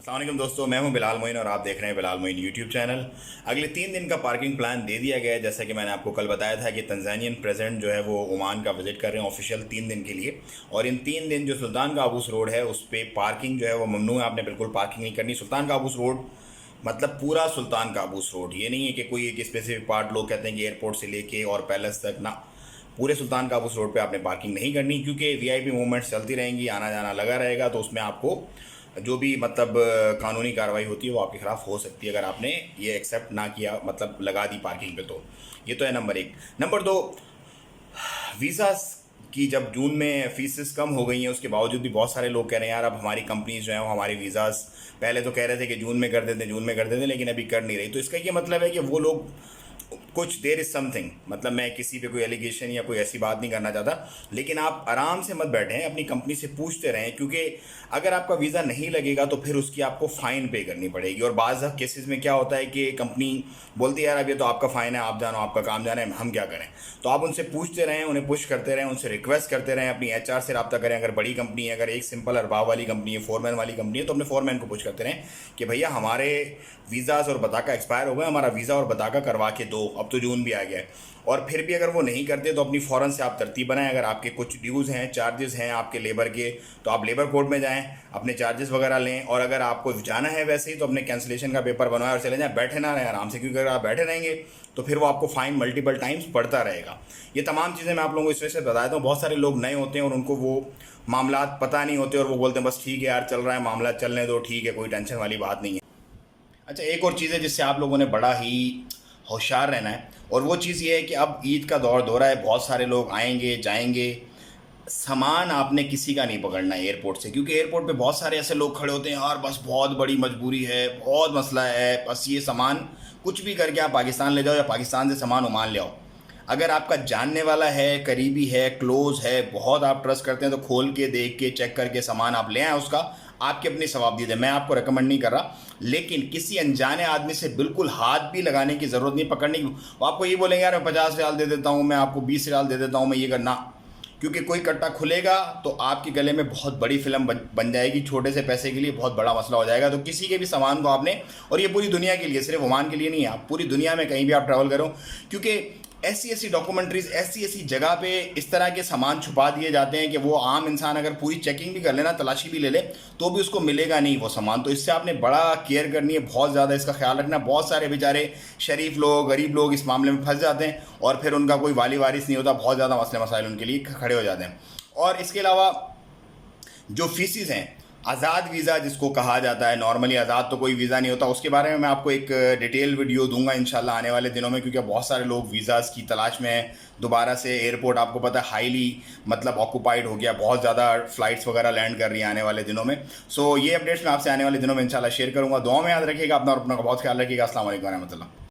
अस्सलाम वालेकुम दोस्तों, मैं हूं बिलाल मोइन और आप देख रहे हैं बिलाल मोइन यूट्यूब चैनल। अगले 3 दिन का पार्किंग प्लान दे दिया गया है। जैसा कि मैंने आपको कल बताया था कि तंजानियन प्रेसिडेंट जो है वो ओमान का विजिट कर रहे हैं ऑफिशियल 3 दिन के लिए। और इन 3 दिन जो सुल्तान काबूस रोड है उस पर पार्किंग जो है वो ममनू है, आपने बिल्कुल पार्किंग नहीं करनी। सुल्तान काबूस रोड मतलब पूरा सुल्तान काबूस रोड, ये नहीं है कि कोई एक स्पेसिफिक पार्ट लोग कहते हैं कि एयरपोर्ट से लेके और पैलेस तक ना, पूरे सुल्तान काबूस रोड पे आपने पार्किंग नहीं करनी, क्योंकि वीआईपी मूवमेंट्स चलती रहेंगी, आना जाना लगा रहेगा। तो उसमें आपको जो भी मतलब कानूनी कार्रवाई होती है वो आपके खिलाफ हो सकती है अगर आपने ये एक्सेप्ट ना किया, मतलब लगा दी पार्किंग पे। तो ये तो है नंबर 1। नंबर 2, वीज़ा की जब जून में फीसेस कम हो गई हैं उसके बावजूद भी बहुत सारे लोग कह रहे हैं यार अब हमारी कंपनीज जो हैं वो हमारे वीज़ास पहले तो कह रहे थे कि जून में कर देते लेकिन अभी कर नहीं रही। तो इसका ये मतलब है कि वो लोग कुछ देर इज़ समथिंग, मतलब मैं किसी पे कोई एलिगेशन या कोई ऐसी बात नहीं करना चाहता, लेकिन आप आराम से मत बैठें, अपनी कंपनी से पूछते रहें, क्योंकि अगर आपका वीज़ा नहीं लगेगा तो फिर उसकी आपको फ़ाइन पे करनी पड़ेगी। और बाज़ केसेस में क्या होता है कि कंपनी बोलती है यार अब ये तो आपका फ़ाइन है, आप जानो, आपका काम जाना है, हम क्या करें। तो आप उनसे पूछते रहें, उन्हें पुश करते रहें, उनसे रिक्वेस्ट करते रहें, अपनी एचआर से रब्ता करें। अगर बड़ी कंपनी है, अगर एक सिंपल अरबाब वाली कंपनी है, फोरमैन वाली कंपनी है, तो अपने फोरमैन को पुश करते रहें कि भैया हमारे वीज़ाज़ और बताका एक्सपायर हो गए, हमारा वीज़ा और बताका करवा के दो, अब तो जून भी आ गया है। और फिर भी अगर वो नहीं करते तो अपनी फ़ौरन से आप तरतीब बनाएं। अगर आपके कुछ ड्यूज़ हैं, चार्जेस हैं आपके लेबर के, तो आप लेबर कोर्ट में जाएं, अपने चार्जेस वगैरह लें। और अगर आपको जाना है वैसे ही तो अपने कैंसिलेशन का पेपर बनवाएं और चले जाएं, बैठे ना रहें आराम से, क्योंकि अगर आप बैठे रहेंगे तो फिर वो आपको फ़ाइन मल्टीपल टाइम्स पड़ता रहेगा। ये तमाम चीज़ें मैं आप लोगों को इस वजह से बताया था। बहुत सारे लोग नए होते हैं और उनको वो मामला पता नहीं होते और वो बोलते हैं बस ठीक है यार चल रहा है मामला, चलने दो, ठीक है, कोई टेंशन वाली बात नहीं है। अच्छा, एक और चीज़ है जिससे आप लोगों ने बड़ा ही होशियार रहना है, और वो चीज़ ये है कि अब ईद का दौर है, बहुत सारे लोग आएंगे जाएंगे। सामान आपने किसी का नहीं पकड़ना है एयरपोर्ट से, क्योंकि एयरपोर्ट पे बहुत सारे ऐसे लोग खड़े होते हैं यार बस बहुत बड़ी मजबूरी है, बहुत मसला है, बस ये सामान कुछ भी करके आप पाकिस्तान ले जाओ या पाकिस्तान से सामान ओमान ले आओ। अगर आपका जानने वाला है, करीबी है, क्लोज है, बहुत आप ट्रस्ट करते हैं, तो खोल के देख के चेक करके सामान आप ले आएँ, उसका आपकी अपनी सवाब दे। मैं आपको रिकमेंड नहीं कर रहा, लेकिन किसी अनजाने आदमी से बिल्कुल हाथ भी लगाने की ज़रूरत नहीं, पकड़ने की। वो आपको ये बोलेंगे यार मैं 50 रियाल दे देता हूँ, मैं आपको 20 रियाल दे देता हूँ, मैं ये करना, क्योंकि कोई कट्टा खुलेगा तो आपके गले में बहुत बड़ी फिल्म बन जाएगी। छोटे से पैसे के लिए बहुत बड़ा मसला हो जाएगा। तो किसी के भी सामान को आपने, और ये पूरी दुनिया के लिए, सिर्फ ओमान के लिए नहीं है, आप पूरी दुनिया में कहीं भी आप ट्रैवल करो, क्योंकि ऐसी ऐसी डॉक्यूमेंट्रीज, ऐसी ऐसी जगह पे इस तरह के सामान छुपा दिए जाते हैं कि वो आम इंसान अगर पूरी चेकिंग भी कर लेना, तलाशी भी ले ले, तो भी उसको मिलेगा नहीं वो सामान। तो इससे आपने बड़ा केयर करनी है, बहुत ज़्यादा इसका ख्याल रखना। बहुत सारे बेचारे शरीफ लोग, गरीब लोग इस मामले में फंस जाते हैं और फिर उनका कोई वाली वारिस नहीं होता, बहुत ज़्यादा मसले मसाइल उनके लिए खड़े हो जाते हैं। और इसके अलावा जो फीसिस हैं, आज़ाद वीज़ा जिसको कहा जाता है, नॉर्मली आज़ाद तो कोई वीज़ा नहीं होता, उसके बारे में मैं आपको एक डिटेल वीडियो दूंगा इंशाल्लाह आने वाले दिनों में, क्योंकि बहुत सारे लोग वीज़ाज़ की तलाश में हैं। दोबारा से एयरपोर्ट आपको पता है हाईली मतलब ऑक्यूपाइड हो गया, बहुत ज़्यादा फ़्लाइट्स वगैरह लैंड कर रही हैं आने वाले दिनों में। सो ये अपडेट्स मैं आपसे आने वाले दिनों में इंशाल्लाह शेयर करूँगा। दुआ में याद रखिएगा अपना और अपना का बहुत ख्याल रखिएगा। अस्सलाम वालेकुम रहमतुल्लाह।